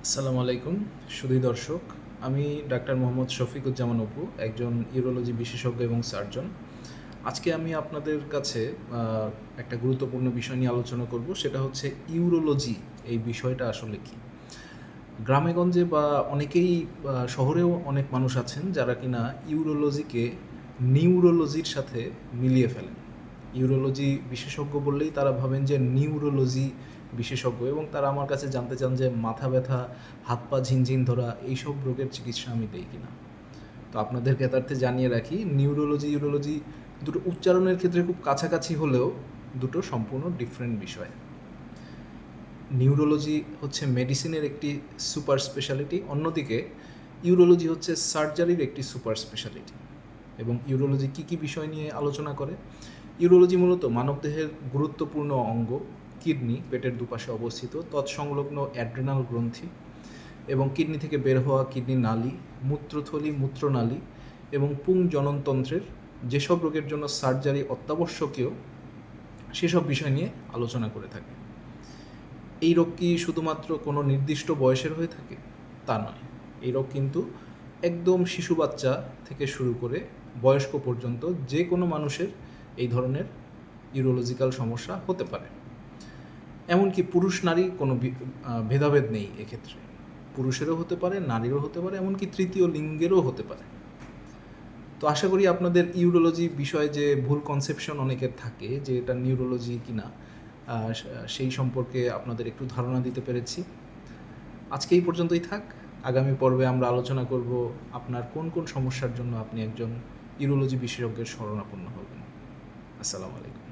আসসালামু আলাইকুম সুধী দর্শক। আমি ডাক্তার মোহাম্মদ শফিকুজ্জামান অপু, একজন ইউরোলজি বিশেষজ্ঞ এবং সার্জন। আজকে আমি আপনাদের কাছে একটা গুরুত্বপূর্ণ বিষয় নিয়ে আলোচনা করব, সেটা হচ্ছে ইউরোলজি। এই বিষয়টা আসলে কী? গ্রামেগঞ্জে বা অনেকেই শহরেও অনেক মানুষ আছেন যারা কিনা ইউরোলজিকে নিউরোলজির সাথে মিলিয়ে ফেলেন। ইউরোলজি বিশেষজ্ঞ বললেই তারা ভাবেন যে নিউরোলজি বিশেষজ্ঞ, এবং তারা আমার কাছে জানতে চান যে মাথা ব্যথা, হাত পা ঝিনঝিন ধরা এইসব রোগের চিকিৎসা আমি দেই কিনা। তো আপনাদের জ্ঞাতার্থে জানিয়ে রাখি, নিউরোলজি ইউরোলজি দুটো উচ্চারণের ক্ষেত্রে খুব কাছাকাছি হলেও দুটো সম্পূর্ণ ডিফারেন্ট বিষয়। নিউরোলজি হচ্ছে মেডিসিনের একটি সুপার স্পেশালিটি, অন্যদিকে ইউরোলজি হচ্ছে সার্জারির একটি সুপার স্পেশালিটি। এবং ইউরোলজি কী কী বিষয় নিয়ে আলোচনা করে? ইউরোলজি মূলত মানবদেহের গুরুত্বপূর্ণ অঙ্গ কিডনি, পেটের দুপাশে অবস্থিত, তৎসংলগ্ন অ্যাড্রেনাল গ্রন্থি এবং কিডনি থেকে বের হওয়া কিডনি নালী, মূত্রথলি, মূত্রনালী এবং পুং জননতন্ত্রের যেসব রোগের জন্য সার্জারি অত্যাবশ্যকীয় সেসব বিষয় নিয়ে আলোচনা করে থাকে। এই রোগ কি শুধুমাত্র কোনো নির্দিষ্ট বয়সের হয়ে থাকে? তা নয়। এই রোগ কিন্তু একদম শিশু বাচ্চা থেকে শুরু করে বয়স্ক পর্যন্ত যে কোনো মানুষের এই ধরনের ইউরোলজিক্যাল সমস্যা হতে পারে। এমনকি পুরুষ নারী কোনো ভেদাভেদ নেই এক্ষেত্রে। পুরুষেরও হতে পারে, নারীরও হতে পারে, এমনকি তৃতীয় লিঙ্গেরও হতে পারে। তো আশা করি আপনাদের ইউরোলজি বিষয়ে যে ভুল কনসেপশন অনেকের থাকে যে এটা নিউরোলজি কিনা, সেই সম্পর্কে আপনাদের একটু ধারণা দিতে পেরেছি। আজকে এই পর্যন্তই থাক। আগামী পর্বে আমরা আলোচনা করব আপনার কোন কোন সমস্যার জন্য আপনি একজন ইউরোলজি বিশেষজ্ঞের শরণাপন্ন হবেন। আসসালামু আলাইকুম।